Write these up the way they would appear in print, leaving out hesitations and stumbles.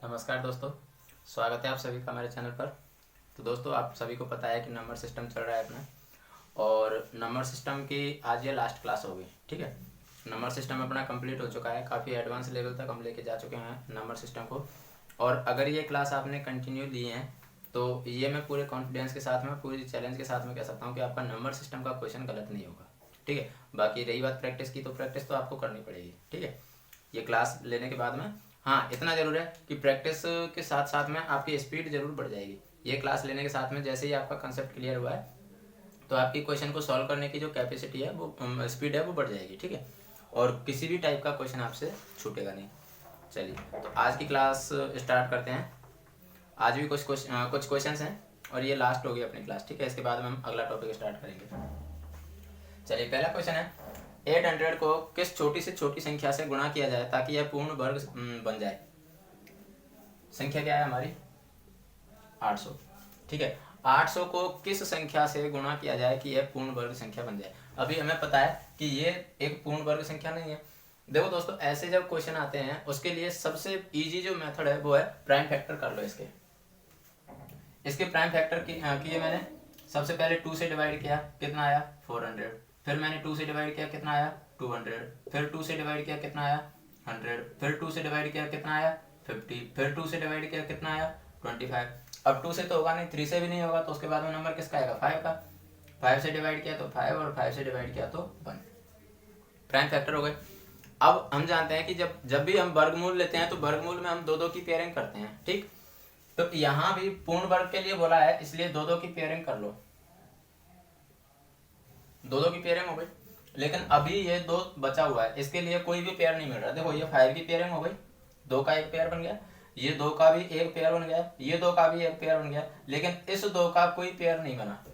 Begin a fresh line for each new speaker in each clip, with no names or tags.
नमस्कार दोस्तों, स्वागत है आप सभी का हमारे चैनल पर। तो दोस्तों, आप सभी को पता है कि नंबर सिस्टम चल रहा है अपना, और नंबर सिस्टम की आज ये लास्ट क्लास होगी। ठीक है, नंबर सिस्टम अपना कंप्लीट हो चुका है, काफ़ी एडवांस लेवल तक हम लेके जा चुके हैं नंबर सिस्टम को। और अगर ये क्लास आपने कंटिन्यू ली है तो ये मैं पूरे कॉन्फिडेंस के साथ में, पूरी चैलेंज के साथ में कह सकता हूँ कि आपका नंबर सिस्टम का क्वेश्चन गलत नहीं होगा। ठीक है, बाकी रही बात प्रैक्टिस की, तो प्रैक्टिस तो आपको करनी पड़ेगी। ठीक है, ये क्लास लेने के बाद में हाँ इतना जरूर है कि प्रैक्टिस के साथ साथ में आपकी स्पीड जरूर बढ़ जाएगी। ये क्लास लेने के साथ में जैसे ही आपका कंसेप्ट क्लियर हुआ है तो आपकी क्वेश्चन को सॉल्व करने की जो कैपेसिटी है, वो स्पीड है, वो बढ़ जाएगी। ठीक है, और किसी भी टाइप का क्वेश्चन आपसे छूटेगा नहीं। चलिए, तो आज की क्लास स्टार्ट करते हैं। आज भी कुछ क्वेश्चंस हैं और ये लास्ट होगी अपनी क्लास। ठीक है, इसके बाद में हम अगला टॉपिक स्टार्ट करेंगे। चलिए, पहला क्वेश्चन है 800 को किस छोटी से छोटी संख्या से गुणा किया जाए ताकि यह पूर्ण वर्ग बन जाए। संख्या क्या है हमारी? 800। ठीक है, 800 को किस संख्या से गुणा किया जाए कि यह पूर्ण वर्ग संख्या बन जाए। अभी हमें पता है कि ये एक पूर्ण वर्ग संख्या नहीं है। देखो दोस्तों, ऐसे जब क्वेश्चन आते हैं उसके लिए सबसे इजी जो मेथड है वो है प्राइम फैक्टर कर लो। इसके प्राइम फैक्टर किए मैंने। सबसे पहले 2 से डिवाइड किया, कितना आया? 400। फिर मैंने 2 से डिवाइड किया, कितना आया? 200। फिर 2 से डिवाइड किया, कितना आया? 100। फिर 2 से डिवाइड किया, कितना आया? 50। फिर 2 से डिवाइड किया, कितना आया? 25। अब 2 से तो होगा नहीं, 3 से भी नहीं होगा, तो उसके बाद में नंबर किसका आएगा? 5 का। 5 से डिवाइड किया तो 5, और 5 से डिवाइड किया तो 1। प्राइम फैक्टर हो गए। अब हम जानते हैं कि जब भी हम वर्गमूल लेते हैं तो वर्गमूल में हम 2-2 की पेयरिंग करते हैं। ठीक, तो यहां भी पूर्ण वर्ग के लिए बोला है, इसलिए 2-2 की पेयरिंग कर लो। 2-2 की पेयरिंग हो गई, लेकिन अभी ये 2 बचा हुआ है, इसके लिए कोई भी पेयर नहीं मिल रहा। देखो, ये 5 की पेयरिंग हो गई, 2 का एक पेयर बन गया, ये 2 का भी एक पेयर बन गया, ये 2 का भी एक पेयर बन गया, लेकिन इस 2 का कोई पेयर नहीं बना।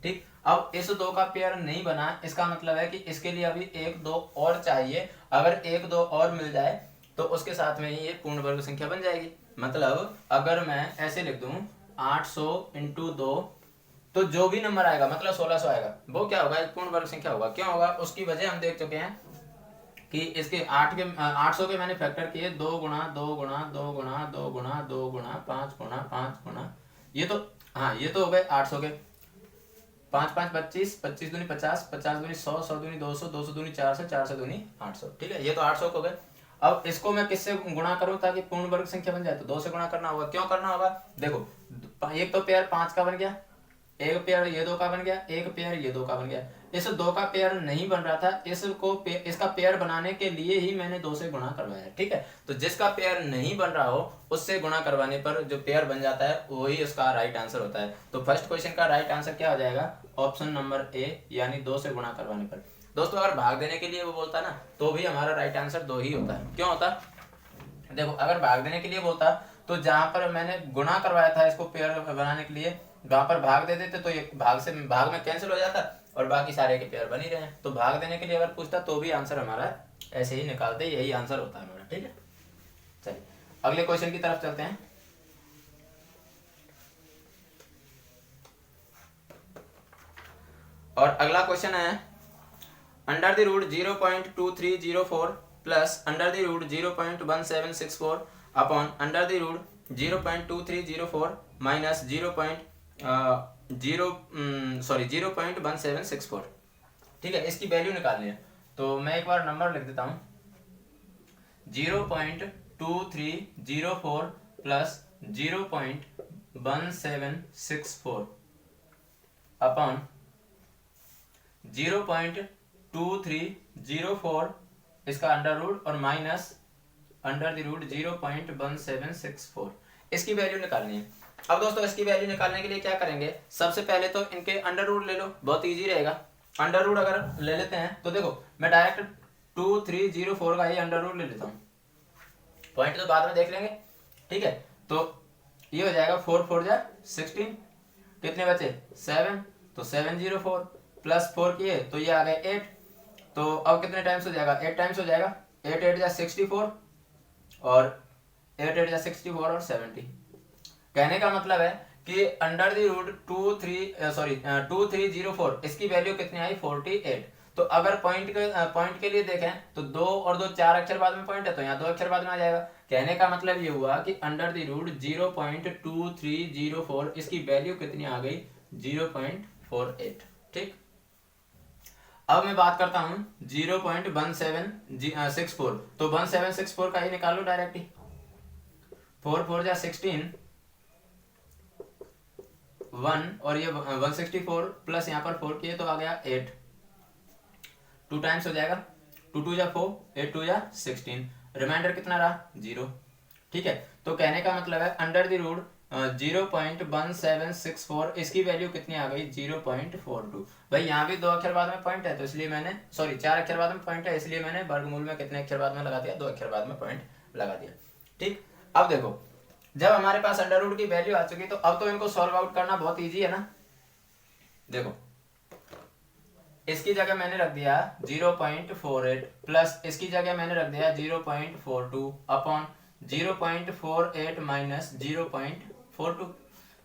ठीक, अब इस 2 का पेयर नहीं बना, इसका मतलब है कि इसके लिए अभी 1-2 और चाहिए। अगर 1-2 और मिल जाए तो उसके साथ में ही ये पूर्ण वर्ग संख्या बन जाएगी। मतलब अगर मैं ऐसे लिख दूं 800 इंटू 2, तो जो भी नंबर आएगा मतलब 1600 आएगा, वो क्या होगा? एक पूर्ण वर्ग संख्या होगा। क्यों होगा? उसकी वजह हम देख चुके हैं कि इसके 800 के मैंने फैक्टर किए 2 गुणा 2 गुणा 2 गुणा 2 गुणा 2 गुणा 5 गुणा 5 गुणा, ये तो हाँ ये तो हो गए 800 के। 5 5 25, 25 दूनी 50, 50 दूनी 100, 100 दूनी 200, 200 दूनी 400, 400 दूनी 800। ठीक है, ये तो 800 हो गए। अब इसको मैं किससे गुणा करूं ताकि पूर्ण वर्ग संख्या बन जाए? तो 2 से गुणा करना होगा। क्यों करना होगा? देखो, एक तो पेयर 5 का बन गया, एक पेयर ये 2 का बन गया, एक पेयर ये 2 का बन गया। इस 2 का पेयर नहीं बन रहा था, इसका पेयर बनाने के लिए ही मैंने 2 से गुणा करवाया। ठीक है, तो जिसका पेयर नहीं बन रहा हो उससे गुणा करवाने पर जो पेयर बन जाता है वही इसका राइट आंसर होता है। तो फर्स्ट क्वेश्चन का राइट आंसर क्या हो जाएगा? ऑप्शन नंबर ए, यानी 2 से गुणा करवाने पर। दोस्तों, अगर भाग देने के लिए वो बोलता ना तो भी हमारा राइट आंसर 2 ही होता है। क्यों होता? देखो, अगर भाग देने के लिए बोलता तो जहां पर मैंने गुणा करवाया था इसको पेयर बनाने के लिए, वहां पर भाग दे देते तो ये भाग में कैंसिल हो जाता और बाकी सारे के पेयर बन ही रहे। तो भाग देने के लिए अगर पूछता तो भी आंसर हमारा ऐसे ही निकालते, यही आंसर होता है हमारा। ठीक है, चलिए अगले क्वेश्चन की तरफ चलते हैं। और अगला क्वेश्चन है under the root 0.2304 plus under the root 0.1764 upon under the root 0.2304 minus 0.1764। ठीक है, इसकी वैल्यू निकालनी है। तो मैं एक बार नंबर लिख देता हूँ, 0.2304 प्लस 0.1764 अपॉन 0.2304 इसका अंडर रूट और माइनस अंडर द रूट 0.1764, इसकी वैल्यू निकालनी है। अब दोस्तों, इसकी वैल्यू निकालने के लिए क्या करेंगे? सबसे पहले तो इनके अंडर रूट ले लो, बहुत इजी रहेगा। अंडर रूट अगर ले लेते हैं तो देखो, मैं डायरेक्ट 2304 का ही अंडर रूट ले लेता हूँ, पॉइंट तो बाद में देख लेंगे। ठीक है, तो ये हो जाएगा 4 4 जा 16, कितने बचे? 7, तो 704 प्लस 4 किए तो ये आ गए 8। तो अब कितने टाइम्स हो जाएगा? 8 टाइम्स हो जाएगा। 8 8 जा 64 और 8 8 जा 64 और 70। कहने का मतलब है कि अंडर द रूट 2304 इसकी वैल्यू कितनी आई? 48। तो अगर पॉइंट के लिए देखें तो 2 और 2 4 अक्षर बाद में पॉइंट है, तो यहाँ 2 अक्षर बाद में आ जाएगा। कहने का मतलब ये हुआ कि अंडर द रूट 0.2304 इसकी वैल्यू कितनी आ गई, 0.48। ठीक, अब मैं बात करता हूं 0.1764, तो 1764 का ही निकालो डायरेक्ट ही। 4 4 जा 16, 1 और ये 164 प्लस यहाँ पर 4 किए तो आ गया 8, 2 टाइम्स हो जाएगा, 2 2 जा 4, 8 2 जा 16, रिमाइंडर कितना रहा 0। ठीक है, तो कहने का मतलब है अंडर द रूट 0.1764 इसकी वैल्यू कितनी आ गई, 0.42। भाई यहाँ भी 2 अक्षर बाद में पॉइंट है तो इसलिए मैंने, सॉरी 4 अक्षर बाद में पॉइंट है इसलिए मैंने वर्गमूल में कितने अक्षर बाद में लगा दिया, 2 अक्षर बाद में पॉइंट लगा दिया। ठीक, अब देखो जब हमारे पास अंडर रूट की वैल्यू आ चुकी तो अब तो इनको सॉल्व आउट करना बहुत ईजी है ना। देखो इसकी जगह मैंने रख दिया 0.48 प्लस इसकी जगह मैंने रख दिया 0.42 अपॉन 0.48 माइनस 0.42।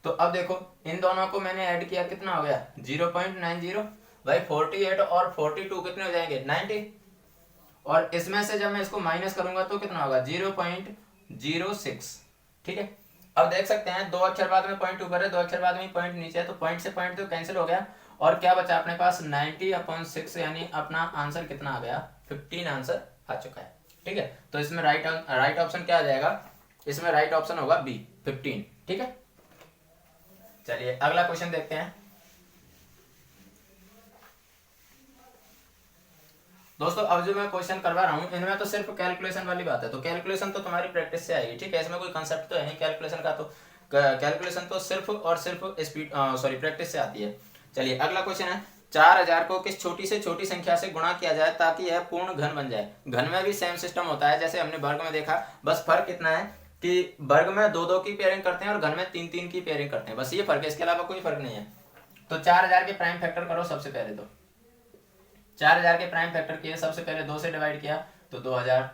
तो अब देखो इन दोनों को मैंने ऐड किया, कितना हो गया 0.90। भाई 48 और 42 कितने हो जाएंगे 90, और इसमें से जब मैं इसको माइनस करूंगा तो कितना होगा 0.06। ठीक है, अब देख सकते हैं 2 अक्षर बाद में पॉइंट ऊपर है, 2 अक्षर बाद में पॉइंट नीचे है, तो पॉइंट से पॉइंट तो कैंसिल हो गया और क्या बचा अपने पास 90/6, यानी अपना आंसर कितना आ गया 15 आंसर आ चुका है। ठीक है, तो इसमें राइट ऑप्शन क्या आ जाएगा, इसमें राइट ऑप्शन होगा बी 15। ठीक है, चलिए अगला क्वेश्चन देखते हैं। दोस्तों अब जो मैं क्वेश्चन करवा रहा हूं इनमें तो सिर्फ कैलकुलेशन वाली बात है, तो कैलकुलेशन तो तुम्हारी प्रैक्टिस से आएगी। ठीक है, इसमें कोई कंसेप्ट तो है नहीं कैलकुलेशन का, तो कैलकुलेशन तो सिर्फ और सिर्फ स्पीड सॉरी प्रैक्टिस से आती है। चलिए अगला क्वेश्चन है, 4000 को किस छोटी से छोटी संख्या से गुणा किया जाए ताकि यह पूर्ण घन बन जाए। घन में भी सेम सिस्टम होता है जैसे हमने वर्ग में देखा, बस फर्क इतना है कि वर्ग में 2 की पेयरिंग करते हैं और घन में 3 की पेयरिंग करते हैं, बस ये फर्क है, इसके अलावा कोई फर्क नहीं है। तो 4000 के प्राइम फैक्टर करो सबसे पहले, तो 4000 के प्राइम फैक्टर किए, सबसे पहले 2 से डिवाइड किया तो 2000,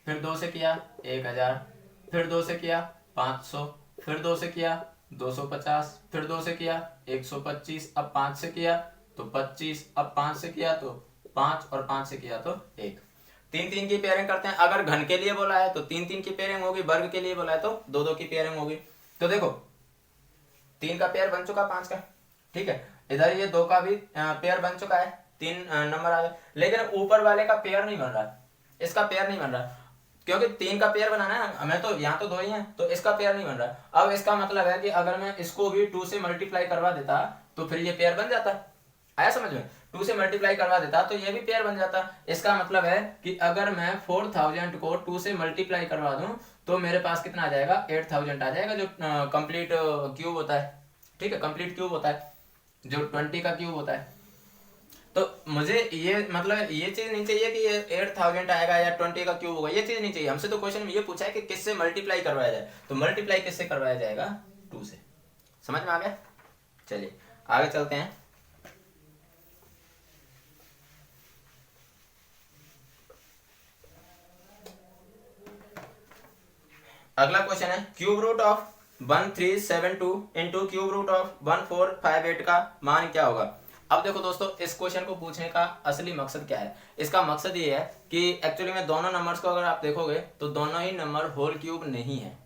फिर 2 से किया 1000, फिर 2 से किया 500, फिर 2 से किया 250, फिर 2 से किया 125, अब 5 से किया तो 25, अब 5 से किया तो 5 और 5 से किया तो 1। 3 की पेयरिंग करते हैं, अगर घन के लिए बोला है तो 3 की पेयरिंग होगी, वर्ग के लिए बोला है तो 2 की पेयरिंग होगी। तो देखो 3 का पेयर बन चुका 5 का। ठीक है, इधर ये 2 का भी पेयर बन चुका है, 3 नंबर आ गए, लेकिन ऊपर वाले का पेयर नहीं बन रहा, इसका पेयर नहीं बन रहा, क्योंकि 3 का पेयर बनाना है हमें, तो यहाँ तो 2 ही हैं तो इसका पेयर नहीं बन रहा। अब इसका मतलब है कि अगर मैं इसको भी 2 से मल्टीप्लाई करवा देता तो फिर ये पेयर बन जाता। आया समझ में, 2 से मल्टीप्लाई करवा देता तो ये भी पेयर बन जाता। इसका मतलब है कि अगर मैं 4000 को 2 से मल्टीप्लाई करवा दूं तो मेरे पास कितना आ जाएगा 8000 आ जाएगा, जो कंप्लीट क्यूब होता है। ठीक है, कंप्लीट क्यूब होता है, जो 20 का क्यूब होता है। तो मुझे ये मतलब ये चीज नहीं चाहिए कि ये 8000 आएगा या 20 का क्यूब होगा, ये चीज नहीं चाहिए हमसे। तो क्वेश्चन में ये पूछा है कि किससे मल्टीप्लाई करवाया जाए, तो मल्टीप्लाई किससे करवाया जाएगा 2 से। समझ में आ गया, चलिए आगे चलते हैं। अगला क्वेश्चन है cube root of 1372 into cube root of 1458 का मान क्या होगा। अब देखो दोस्तों इस क्वेश्चन को पूछने का असली मकसद क्या है, इसका मकसद ये है कि एक्चुअली में दोनों नंबर्स को अगर आप देखोगे तो दोनों ही नंबर होल क्यूब नहीं है,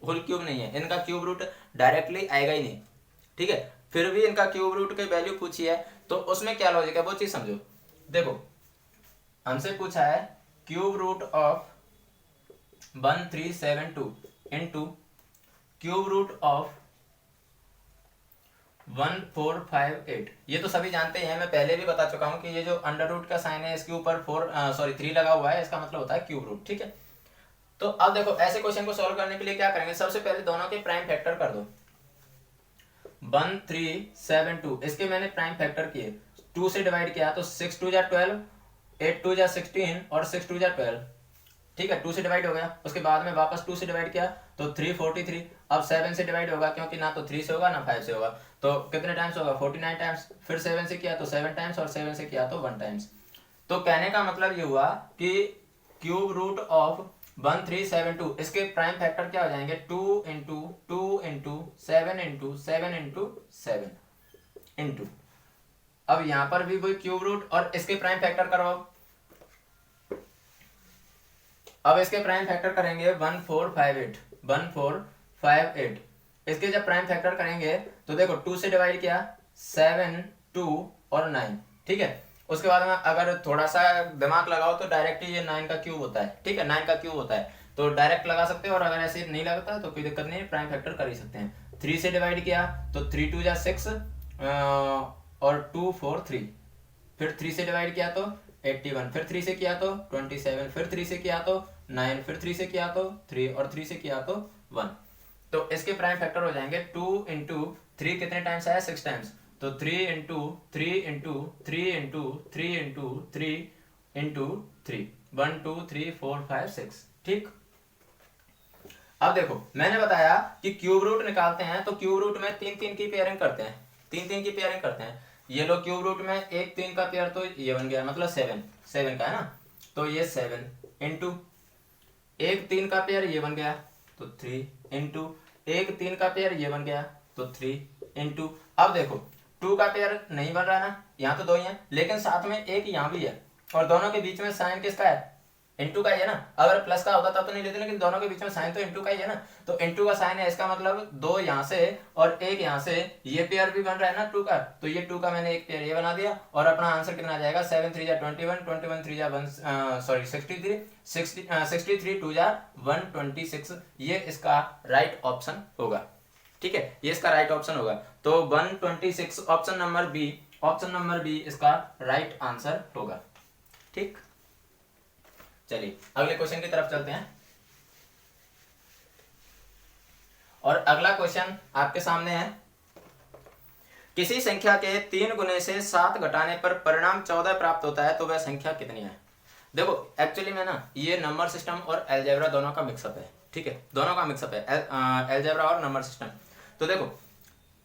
होल क्यूब नहीं है, इनका क्यूब रूट डायरेक्टली आएगा ही नहीं। ठीक है, फिर भी इनका क्यूब रूट की वैल्यू पूछी है तो उसमें क्या लॉजिक है वो चीज समझो। देखो हमसे पूछा है cube root of 1372 into cube root of 1458। ये तो सभी जानते हैं, मैं पहले भी बता चुका हूं कि ये जो अंडर रूट का साइन है इसके ऊपर 3 लगा हुआ है, इसका मतलब होता है क्यूब रूट। ठीक है, तो अब देखो ऐसे क्वेश्चन को सॉल्व करने के लिए क्या करेंगे, सबसे पहले दोनों के प्राइम फैक्टर कर दो। 1372 इसके मैंने प्राइम फैक्टर किए, 2 से डिवाइड किया तो 6 2 जा 12, 8 2 जा 16 और 6 2 जा 12। ठीक है, 2 से डिवाइड हो गया, उसके बाद में वापस 2 से डिवाइड किया तो 343। अब 7 से डिवाइड होगा क्योंकि ना तो 3 से होगा ना 5 से होगा, तो कितने टाइम्स होगा 49 टाइम्स। फिर 7 से किया तो 7 टाइम्स और 7 से किया तो 1 टाइम्स। तो कहने का मतलब ये हुआ कि क्यूब रूट ऑफ 1372 इसके प्राइम फैक्टर क्या हो जाएंगे 2 into 2 into 7 into 7 into 7 into, अब यहां पर भी वही क्यूब रूट और इसके प्राइम फैक्टर करवाओ। अब इसके प्राइम फैक्टर करेंगे 1458 इसके जब प्राइम फैक्टर करेंगे तो देखो 2 से डिवाइड किया 7 2 और 9, ठीक है। उसके बाद में अगर थोड़ा सा दिमाग लगाओ तो डायरेक्ट ये 9 का क्यूब होता है, ठीक है, 9 का क्यूब होता है तो डायरेक्ट लगा सकते हो, और अगर ऐसे नहीं लगता तो कोई दिक्कत नहीं, प्राइम फैक्टर कर ही सकते हैं। 3 से डिवाइड किया तो 3 2 जा 6 और 2 4 3, फिर 3 से डिवाइड किया तो 81, फिर 3 से किया तो 27, फिर 3 से किया तो 9, फिर 3 से किया तो 3 और 3 से किया तो 1। तो इसके प्राइम फैक्टर हो जाएंगे 2 इंटू 3 कितने टाइम्स आया 6 टाइम्स, तो 3 into 3 into 3 into 3 into 3 into 3 1 2 3 4 5 6, ठीक। अब देखो मैंने बताया कि क्यूब रूट निकालते हैं तो क्यूब रूट में 3 3 की पेयरिंग करते हैं, 3 3 की पेयरिंग करते हैं। ये लो क्यूब रूट में 1 3 का पेयर तो ये बन गया, मतलब 7 का है ना, तो ये 7 इंटू 1 3 का पेयर ये बन गया तो 3 इंटू 1 3 का पेयर ये बन गया तो 3 इंटू, अब देखो 2 का पेयर नहीं बन रहा ना, यहाँ तो 2 ही है लेकिन साथ में एक यहाँ भी है और दोनों के बीच में साइन किसका है, इंटू का ही है ना। अगर प्लस का होता तब तो नहीं लेते, लेकिन दोनों के बीच में साइन तो इंटू का ही है ना, तो इंटू का साइन है, इसका मतलब 2 यहाँ से और 1 यहाँ से, ये पेयर भी बन रहा है ना 2 का, तो ये 2 का मैंने एक पेयर ये बना दिया और अपना आंसर कितना आ जाएगा 7 3 जा 21 21 3 जा 63 2 जा 126, ये इसका राइट ऑप्शन होगा, ठीक है, ये इसका राइट ऑप्शन होगा। तो 126 ऑप्शन नंबर बी इसका राइट आंसर होगा, ठीक। चलिए अगले क्वेश्चन की तरफ चलते हैं, और अगला क्वेश्चन आपके सामने है, किसी संख्या के 3 गुने से 7 घटाने पर परिणाम 14 प्राप्त होता है तो वह संख्या कितनी है। देखो एक्चुअली में ना ये नंबर सिस्टम और अलजेब्रा दोनों का मिक्सअप है, ठीक है, दोनों का मिक्सअप है, अलजेब्रा और नंबर सिस्टम। तो देखो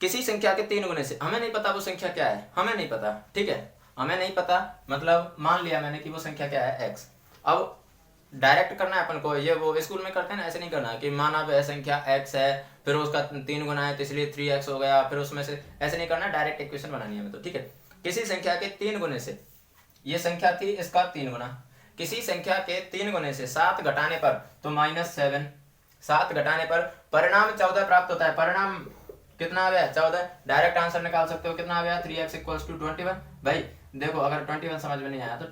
किसी संख्या के 3 गुने से, हमें नहीं पता वो संख्या क्या है, हमें नहीं पता, ठीक है, हमें नहीं पता, मतलब मान लिया मैंने कि वो संख्या क्या है x। अब डायरेक्ट करना है अपन को, ये वो स्कूल में करते हैं ना, ऐसे नहीं करना कि माना वह संख्या x है फिर उसका 3 गुना है तो इसलिए 3x हो गया, फिर उसमें से ऐसे नहीं करना, डायरेक्ट इक्वेशन बनानी है हमें तो, ठीक है। किसी संख्या के 3 गुने से, ये संख्या थी इसका 3 गुना, किसी संख्या के 3 गुने से 7 घटाने पर तो -7, 7 घटाने पर परिणाम 14 प्राप्त होता है। परिणाम कितना आ गया 14, डायरेक्ट आंसर निकाल सकते हो कितना आ गया 3x = 21। भाई देखो अगर 21 समझ में नहीं आया तो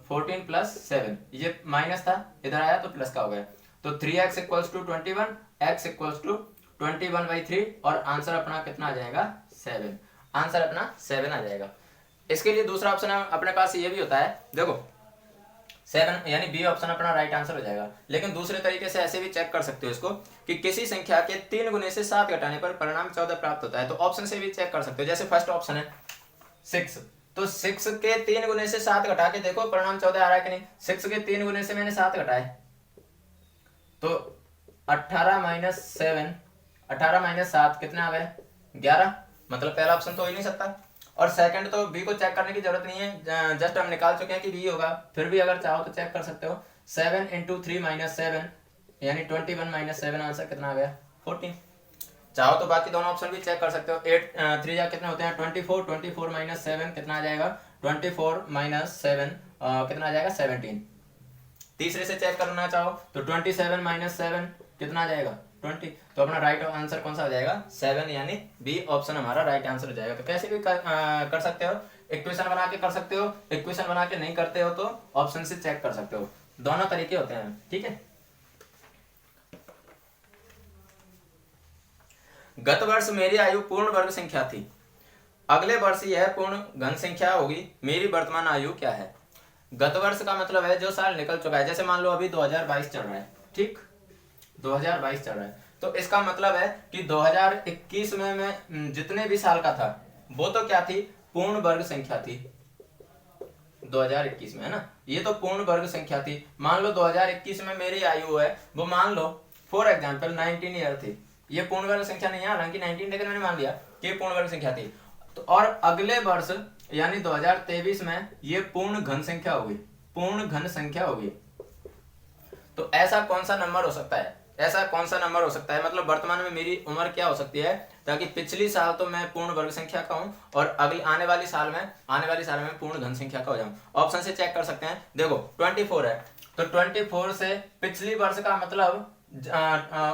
14 + 7, ये माइनस था इधर आया तो प्लस का हो गया, तो 3x = 21, x = 21/3 और आंसर अपना कितना आ जाएगा 7, आंसर अपना 7 आ जाएगा। इसके लिए दूसरा ऑप्शन अपने पास ये भी होता है, देखो 7 यानी बी ऑप्शन अपना राइट आंसर हो जाएगा। लेकिन दूसरे तरीके से ऐसे भी चेक कर सकते हो इसको कि किसी संख्या के 3 गुने से 7 घटाने पर परिणाम 14 प्राप्त होता है, तो ऑप्शन से भी चेक कर सकते हो। जैसे फर्स्ट ऑप्शन है 6, तो 6 के 3 गुने से 7 घटा के देखो परिणाम 14 आ रहा है कि नहीं। 6 के 3 गुने से मैंने 7 घटाए तो 18 - 7, 18 - 7 कितना आ गए 11, मतलब पहला ऑप्शन तो हो ही नहीं सकता। और सेकंड तो बी को चेक करने की जरूरत नहीं है, जस्ट हम निकाल चुके हैं कि बी होगा। फिर भी अगर चाहो तो चेक कर सकते हो, 7 × 3 - 7 यानी 21 - 7, आंसर कितना आ गया 14। चाहो तो बाकी दोनों ऑप्शन भी चेक कर सकते हो। 8 3 जा कितने होते हैं 24, 24 - 7 कितना आ जाएगा 24 - 7 कितना आ जाएगा 17। तीसरे से चेक करना चाहो तो 27 - 7 कितना आ जाएगा 20, तो अपना राइट आंसर कौन सा हो जाएगा 7, यानी बी ऑप्शन हमारा राइट आंसर हो जाएगा। तो कैसे भी कर सकते हो, इक्वेशन बना के कर सकते हो, इक्वेशन बना के नहीं करते हो तो ऑप्शन से चेक कर सकते हो, दोनों तरीके होते हैं, ठीक है। गत वर्ष मेरी आयु पूर्ण वर्ग संख्या थी, अगले वर्ष यह पूर्ण घन संख्या होगी, मेरी वर्तमान आयु क्या है। गत वर्ष का मतलब है जो साल निकल चुका है, जैसे मान लो अभी 2022 चल रहा है, ठीक 2022 चल रहा है, तो इसका मतलब है कि 2021 में मैं जितने भी साल का था वो तो क्या थी पूर्ण वर्ग संख्या थी 2021 में, है ना, ये तो पूर्ण वर्ग संख्या थी। मान लो 2021 में मेरी आयु है वो मान लो फॉर एग्जांपल 19 ईयर थी, ये पूर्ण वर्ग संख्या नहीं है, हालांकि 19 लेकिन मैंने मान लिया कि ये पूर्ण वर्ग संख्या थी। तो और अगले वर्ष यानी 2023 में ये पूर्ण घन संख्या होगी, पूर्ण घन संख्या होगी। तो ऐसा कौन सा नंबर हो सकता है, ऐसा कौन सा नंबर हो सकता है, मतलब वर्तमान में मेरी उम्र क्या हो सकती है, ताकि पिछली साल तो मैं पूर्ण वर्ग संख्या का हूं और अगली आने वाली साल में पूर्ण घन संख्या का हो जाऊं। ऑप्शन से चेक कर सकते हैं, देखो 24 है तो 24 से पिछली वर्ष का मतलब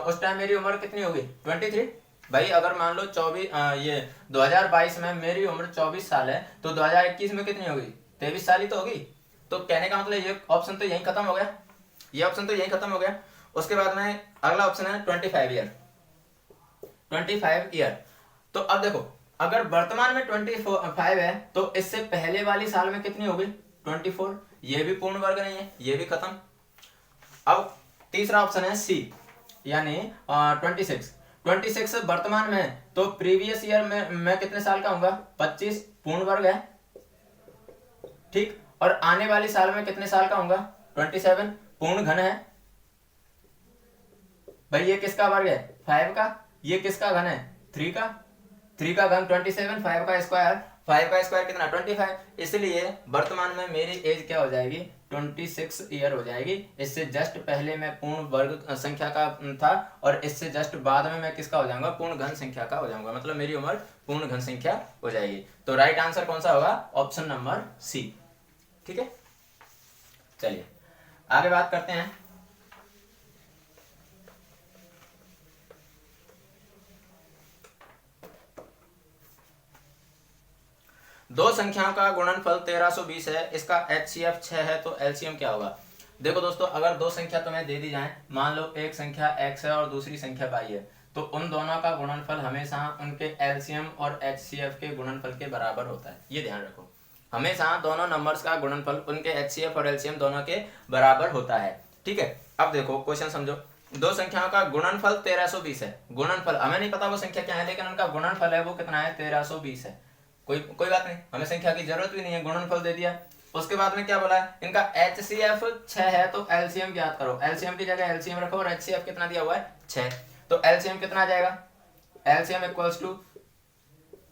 उस टाइम मेरी उम्र कितनी होगी 23। भाई अगर मान लो 24 ये 2022 में मेरी उम्र 24 साल है तो 2021 में कितनी होगी 23 साल ही तो होगी। तो कहने का मतलब ये ऑप्शन तो यही खत्म हो गया, ये ऑप्शन तो यही खत्म हो गया। उसके बाद में अगला ऑप्शन है 25 ईयर, 25 ईयर। तो अब देखो अगर वर्तमान में 25 है तो इससे पहले वाली साल में कितनी होगी 24, ये भी पूर्ण वर्ग नहीं है, ये भी खत्म। अब तीसरा ऑप्शन है सी यानी 26 वर्तमान में, तो प्रीवियस ईयर में मैं कितने साल का हूँ 25 पूर्ण वर्ग है, ठीक। और आने वाली साल में कितने साल का हूँ 27 पूर्ण घन है। भाई ये किसका वर्ग है 5 का, ये किसका घन है 3 का, 3 का घन 27, 5 का स्क्वायर, 5 का स्क्वायर कितना 25। इसलिए वर्तमान में मेरी एज क्या हो जाएगी 26 ईयर हो जाएगी। इससे जस्ट पहले मैं पूर्ण वर्ग संख्या का था और इससे जस्ट बाद में मैं किसका हो जाऊंगा पूर्ण घन संख्या का हो जाऊंगा, मतलब मेरी उम्र पूर्ण घन संख्या हो जाएगी। तो राइट आंसर कौन सा होगा ऑप्शन नंबर सी, ठीक है। चलिए आगे बात करते हैं। दो संख्याओं का गुणनफल 1320 है, इसका HCF 6 है, तो LCM क्या होगा। देखो दोस्तों अगर दो संख्या तुम्हें दे दी जाए, मान लो एक संख्या x है और दूसरी संख्या y है, तो उन दोनों का गुणनफल हमेशा उनके LCM और HCF के गुणनफल के बराबर होता है। ये ध्यान रखो, हमेशा दोनों नंबर्स का गुणनफल उनके HCF और LCM दोनों के बराबर होता है, ठीक है। अब देखो क्वेश्चन समझो, दो संख्याओं का गुणनफल 1320 है, गुणनफल हमें नहीं पता वो संख्या क्या है, लेकिन उनका गुणनफल है वो कितना है 1320 है। कोई बात नहीं, हमें संख्या की जरूरत भी नहीं है, गुणनफल दे दिया। उसके बाद में क्या बोला है, इनका HCF 6 है, तो LCM ज्ञात करो। LCM की जगह LCM रखो और HCF कितना दिया हुआ है 6, तो LCM कितना आ जाएगा, LCM equals to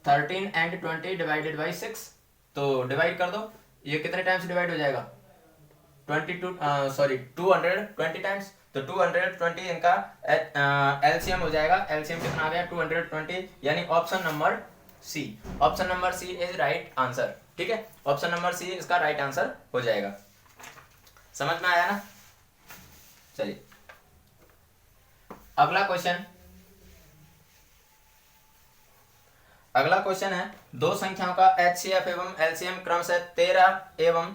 13 and 20 divided by 6। तो डिवाइड कर दो, ये कितने टाइम्स डिवाइड हो जाएगा 220 टाइम्स, तो 220 इनका LCM हो जाएगा। LCM कितना आ गया 220, यानी option number C, option number C is right answer, ठीक है। ऑप्शन नंबर सी इसका राइट आंसर हो जाएगा। समझ में आया ना। चलिए अगला क्वेश्चन है, दो संख्याओं का HCF एवं LCM क्रमशः 13 एवं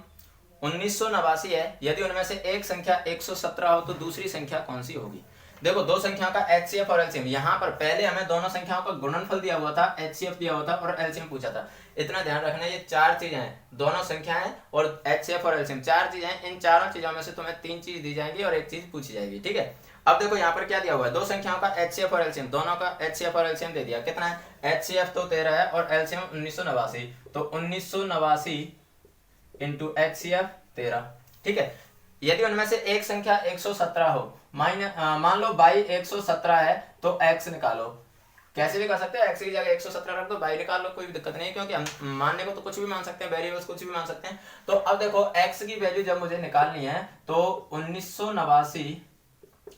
1989 है, यदि उनमें से एक संख्या 117 हो तो दूसरी संख्या कौन सी होगी। देखो दो संख्याओं का HCF और LCM, यहाँ पर पहले हमें दोनों संख्याओं का गुणनफल दिया हुआ था, HCF दिया हुआ था और LCM पूछा था। इतना ध्यान रखना, ये चार चीजें हैं, दोनों संख्याएं और HCF और LCM चार चीजें हैं। इन चारों चीजों में से तुम्हें 3 चीज दी जाएंगी और एक चीज पूछी जाएगी, ठीक है। अब देखो यहाँ पर क्या दिया हुआ है, दो संख्याओं का HCF और LCM, दोनों का HCF और LCM दे दिया। कितना है, HCF तो 13 है और LCM 1989, तो 1989 इंटू HCF 13, ठीक है। यदि उनमें से एक संख्या 117 हो, मान लो y 117 है, तो x निकालो। कैसे भी कर सकते हैं, x की जगह 117 रख दो, y निकाल लो, कोई दिक्कत नहीं, क्योंकि हम मानने को तो कुछ भी मान सकते हैं, वेरिएबल्स कुछ भी मान सकते हैं। तो अब देखो x की वैल्यू जब मुझे निकालनी है, तो 1989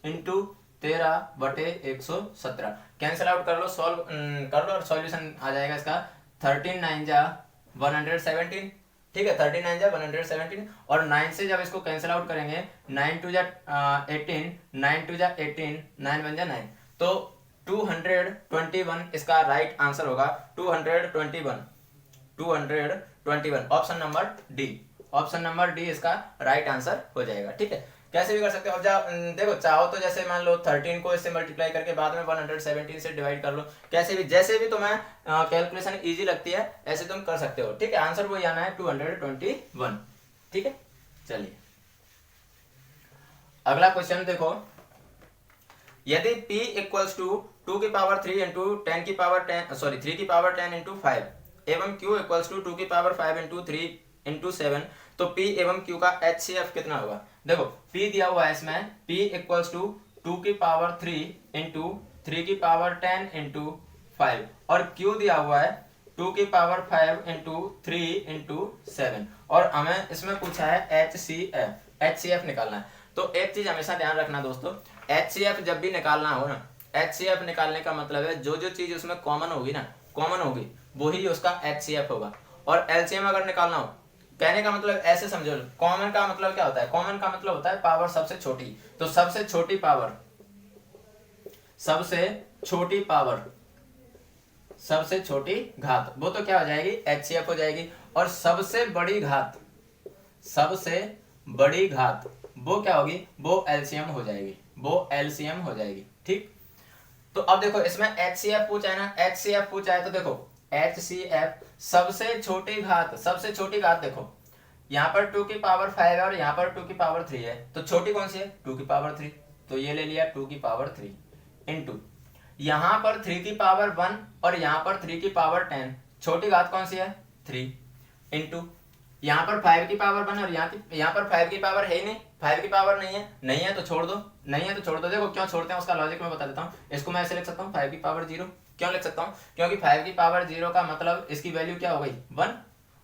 इंटू 13/117 कैंसिल आउट कर लो, सॉल्व कर लो और सॉल्यूशन आ जाएगा इसका 13 9 जा 117, ठीक है। 13 9 जा 117 और 9 से जब इसको कैंसिल आउट करेंगे, 9 2 जा 18, 9 2 जा 18, 9 1 जा 9, तो 221 इसका राइट आंसर होगा। 221 option number D, option number D इसका राइट आंसर हो जाएगा, ठीक है। कैसे भी कर सकते हो, देखो चाहो तो जैसे मान लो 13 को इससे मल्टीप्लाई करके बाद में 117 से डिवाइड कर लो, कैसे भी जैसे भी तुम्हें कैलकुलेशन इजी लगती है ऐसे तुम कर सकते हो, ठीक है। आंसर वही आना है 221, ठीक है। चलिए अगला क्वेश्चन देखो, यदि p इक्वल्स टू 2 की पावर 3 इंटू 10 की पावर 10 3 की पावर 10 इंटू 5 एवं q इक्वल्स टू 2 की पावर 5 इंटू 3 इंटू 7, तो p एवं q का HCF कितना होगा। देखो p दिया हुआ है इसमें, p इक्वल्स टू 2 की पावर 3 इंटू 3 की पावर 10 इंटू 5 और q दिया हुआ है 2 की पावर 5 इंटू 3 इंटू 7 और हमें इसमें पूछा है HCF निकालना है। तो एक चीज हमेशा ध्यान रखना दोस्तों, HCF जब भी निकालना हो ना, HCF निकालने का मतलब है जो चीज उसमें कॉमन होगी ना, कॉमन होगी वही उसका HCF होगा। और LCM अगर निकालना हो कहने का मतलब ऐसे समझो, कॉमन का मतलब क्या होता है, कॉमन का मतलब होता है पावर सबसे छोटी। तो सबसे छोटी पावर, सबसे छोटी पावर, सबसे छोटी घात, वो तो क्या हो जाएगी, HCF हो जाएगी। और सबसे बड़ी घात, सबसे बड़ी घात वो क्या होगी, वो LCM हो जाएगी, वो LCM हो जाएगी। ठीक, तो अब देखो इसमें HCF पूछा है ना, HCF पूछा है तो देखो HCF सबसे छोटी घात, सबसे छोटी घात देखो यहाँ पर 2 की पावर 5 है और यहाँ पर 2 की पावर 3 है, तो छोटी कौन सी है, 2 की पावर 3, तो ये ले लिया 2 की पावर 3 इनटू यहाँ पर 3 की पावर 1 और यहाँ पर 3 की पावर 10, छोटी घात कौन सी है 3, इनटू यहाँ पर 5 की पावर 1 और यहाँ पर 5 की पावर है ही नहीं, 5 की पावर नहीं है, नहीं है तो छोड़ दो, नहीं है तो छोड़ दो। देखो क्यों छोड़ते हैं उसका लॉजिक मैं बता देता हूँ। इसको मैं ऐसे लिख सकता हूँ 5 की पावर 0, क्यों लिख सकता हूँ, क्योंकि 5 की पावर 0 का मतलब इसकी वैल्यू क्या हो गई 1,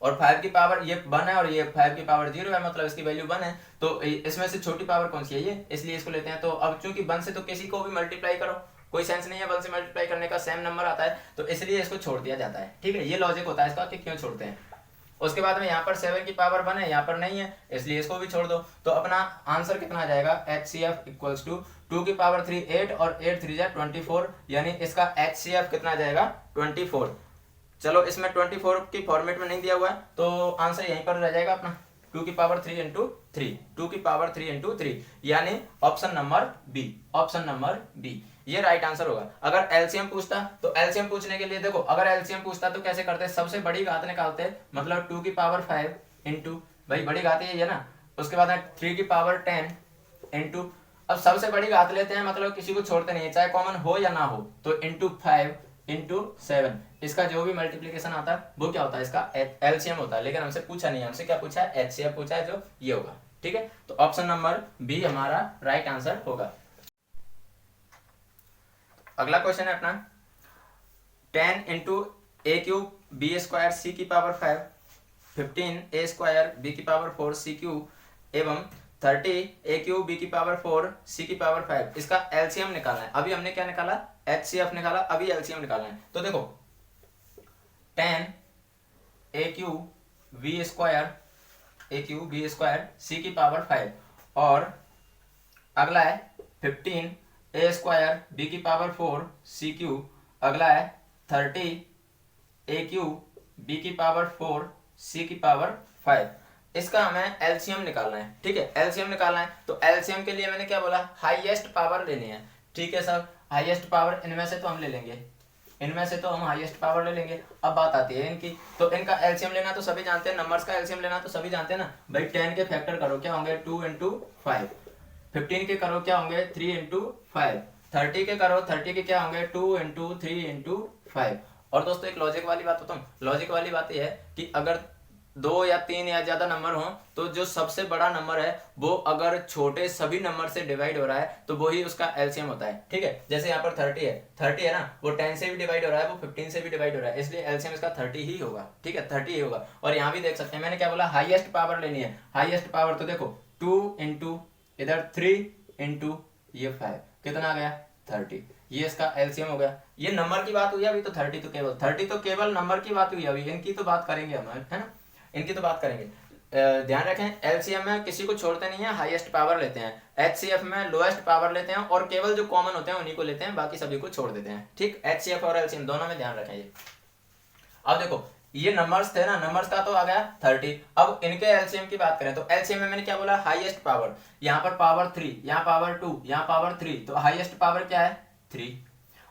और 5 की पावर ये 1 है और ये 5 की पावर 0 है, मतलब इसकी वैल्यू 1 है। तो इसमें से छोटी पावर कौन सी है ये, इसलिए इसको लेते हैं। तो अब चूंकि 1 से तो किसी को भी मल्टीप्लाई करो, कोई सेंस नहीं है 1 से मल्टीप्लाई करने का, सेम नंबर आता है, तो इसलिए इसको छोड़ दिया जाता है। ठीक है, ये लॉजिक होता है इसका कि क्यों छोड़ते हैं। उसके बाद में यहाँ पर 7 की पावर 1 है, यहाँ पर नहीं है, इसलिए इसको भी छोड़ दो। तो अपना आंसर कितना आ जाएगा, HCF इक्वल्स टू 2 की पावर 3 8 और 8 3 जा 24, यानी इसका HCF कितना आ जाएगा 24। चलो इसमें 24 की फॉर्मेट में नहीं दिया हुआ है, तो आंसर यहीं पर रह जाएगा अपना 2 की पावर 3 इंटू 3, 2 की पावर 3 इंटू 3, यानी option number B, option number B ये राइट आंसर होगा। अगर LCM पूछता, तो LCM पूछने के लिए देखो, अगर LCM पूछता तो कैसे करते, सबसे बड़ी घात निकालते, मतलब 2 की पावर 5 इंटू, भाई बड़ी घात ये है ना, उसके बाद 3 की पावर 10 इंटू, अब सबसे बड़ी घात लेते हैं, मतलब किसी को छोड़ते नहीं है, चाहे कॉमन हो या ना हो, तो इंटू 5 इंटू 7, इसका जो भी मल्टीप्लीकेशन आता है वो क्या होता है, इसका LCM होता है। लेकिन हमसे पूछा नहीं है, हमसे क्या पूछा है, HCF पूछा है, जो ये होगा। ठीक है, तो ऑप्शन नंबर बी हमारा राइट आंसर होगा। अगला क्वेश्चन है अपना 10 इंटू ए क्यूब बी स्क्वायर सी की पावर 5, 15 ए स्क्वायर बी की पावर 4 सी क्यूब एवं 30 ए क्यूब बी की पावर 4 सी की पावर 5, इसका LCM निकालना है। अभी हमने क्या निकाला, HCF निकाला, अभी LCM निकालना है। तो देखो 10 ए क्यूब बी स्क्वायर, ए क्यूब बी स्क्वायर सी की पावर 5, और अगला है 15 ए स्क्वायर बी की पावर 4 सी क्यूब, अगला है 30 ए क्यूब बी की पावर 4 सी की पावर 5, इसका हमें LCM निकालना है। ठीक है, LCM निकालना है, तो LCM के लिए मैंने क्या बोला, हाईएस्ट पावर लेनी है। ठीक है सर, हाईएस्ट पावर इनमें से तो हम ले लेंगे, इनमें से तो हम हाईएस्ट पावर ले लेंगे। अब बात आती है इनकी, तो इनका LCM लेना तो सभी जानते हैं, नंबर्स का LCM लेना तो सभी जानते हैं ना भाई। 10 के फैक्टर करो क्या होंगे 2 इंटू 5, 15 के करो क्या होंगे 3 इंटू 5, 30 के करो 30 के क्या होंगे 2 इंटू 3 इंटू 5। और दोस्तों एक लॉजिक वाली बात बताऊं, लॉजिक वाली बात यह है कि अगर 2 या 3 या ज्यादा नंबर हो, तो जो सबसे बड़ा नंबर है वो अगर छोटे सभी नंबर से डिवाइड हो रहा है तो वही उसका LCM होता है। ठीक है, जैसे यहाँ पर 30 है ना, वो 10 से भी डिवाइड हो रहा है, वो 15 से भी डिवाइड हो रहा है, इसलिए LCM इसका 30 ही होगा। ठीक है, 30 ही होगा। और यहाँ भी देख सकते हैं मैंने क्या बोला, हाईएस्ट पावर लेनी है। हाईएस्ट पावर तो देखो 2 इंटू इधर 3 इंटू ये 5, कितना आ गया 30, ये इसका LCM हो गया। ये नंबर की बात हुई अभी, तो 30 तो केवल नंबर की बात हुई अभी, इनकी तो बात करेंगे हम, है ना, इनकी तो बात करेंगे। ध्यान रखें LCM में किसी को छोड़ते नहीं है, हाईएस्ट पावर लेते हैं, HCF में लोएस्ट पावर लेते हैं, और केवल जो कॉमन होते हैं उन्हीं को लेते हैं, बाकी सभी को छोड़ देते हैं। ठीक, HCF और LCM दोनों में ध्यान रखें ये। अब देखो ये नंबर्स थे ना, नंबर्स का तो आ गया 30। अब इनके LCM की बात करें तो LCM में मैंने क्या बोला, हाईएस्ट पावर, यहाँ पर पावर 3, यहाँ पावर 2, यहाँ पावर 3, तो हाईएस्ट पावर क्या है 3।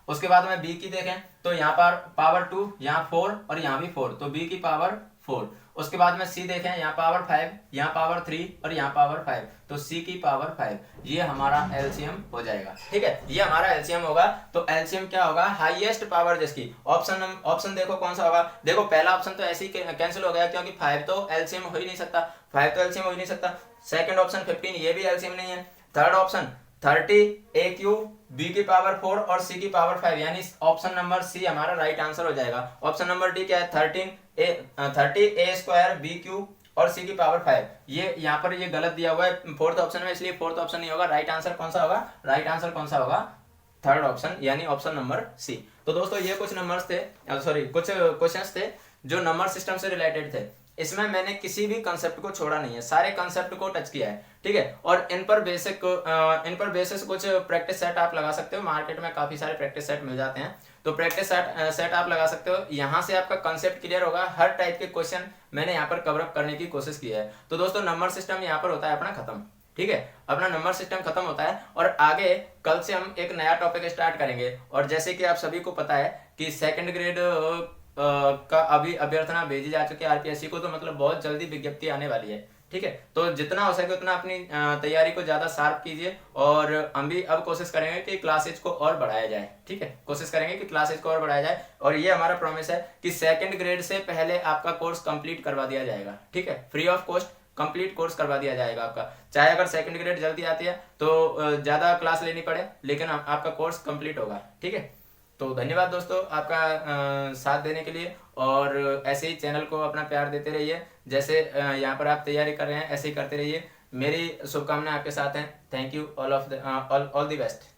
उसके बाद में B की देखें तो यहाँ पर पावर 2, यहाँ 4 और यहाँ भी 4, तो B की पावर 4। उसके बाद में C देखें, यहाँ पावर 5, यहाँ पावर 3 और यहाँ पावर 5, तो C की पावर 5, ये हमारा LCM हो जाएगा। ठीक है, ये हमारा LCM होगा। तो LCM क्या होगा, हाईएस्ट पावर जिसकी, ऑप्शन देखो कौन सा होगा। देखो पहला ऑप्शन तो ऐसे ही कैंसिल हो गया, क्योंकि 5 तो LCM हो ही नहीं सकता, 5 तो LCM हो ही नहीं सकता। सेकंड ऑप्शन 15, ये भी LCM नहीं है। थर्ड ऑप्शन 30 ए क्यूब बी की पावर 4 और सी की पावर 5, यानी ऑप्शन नंबर सी हमारा राइट आंसर हो जाएगा। ऑप्शन नंबर डी क्या है, 30 ए स्क्वायर बी क्यूब और सी की पावर 5, ये यहाँ पर ये गलत दिया हुआ है फोर्थ ऑप्शन में, इसलिए फोर्थ ऑप्शन नहीं होगा। राइट आंसर कौन सा होगा, राइट आंसर कौन सा होगा, थर्ड ऑप्शन, यानी ऑप्शन नंबर सी। तो दोस्तों ये कुछ नंबर्स थे, सॉरी कुछ क्वेश्चंस थे जो नंबर सिस्टम से रिलेटेड थे। इसमें मैंने किसी भी कंसेप्ट को छोड़ा नहीं है, सारे कंसेप्ट को टच किया है, ठीक है। और इन पर बेसिस कुछ प्रैक्टिस सेट आप लगा सकते हो, मार्केट में काफी सारे प्रैक्टिस सेट मिल जाते हैं, तो प्रैक्टिस सेट आप लगा सकते हो। यहाँ से आपका कंसेप्ट क्लियर होगा, हर टाइप के क्वेश्चन मैंने यहाँ पर कवर अप करने की कोशिश की है। तो दोस्तों नंबर सिस्टम यहाँ पर होता है अपना खत्म, ठीक है, अपना नंबर सिस्टम खत्म होता है। और आगे कल से हम एक नया टॉपिक स्टार्ट करेंगे। और जैसे कि आप सभी को पता है कि सेकंड ग्रेड का अभी अभ्यर्थना भेजी जा चुकी है आरपीएससी को, तो मतलब बहुत जल्दी विज्ञप्ति आने वाली है, ठीक है। तो जितना हो सके उतना अपनी तैयारी को ज्यादा शार्प कीजिए। और हम भी अब कोशिश करेंगे कि क्लासेज को और बढ़ाया जाए, ठीक है, कोशिश करेंगे कि क्लासेज को और बढ़ाया जाए। और ये हमारा प्रॉमिस है कि सेकंड ग्रेड से पहले आपका कोर्स कंप्लीट करवा दिया जाएगा, ठीक है, free of cost complete course करवा दिया जाएगा आपका। चाहे अगर सेकंड ग्रेड जल्दी आती है तो ज्यादा क्लास लेनी पड़े, लेकिन आपका कोर्स कंप्लीट होगा, ठीक है। तो धन्यवाद दोस्तों आपका साथ देने के लिए, और ऐसे ही चैनल को अपना प्यार देते रहिए। जैसे यहाँ पर आप तैयारी कर रहे हैं ऐसे ही करते रहिए। मेरी शुभकामनाएं आपके साथ हैं। Thank you, all the best.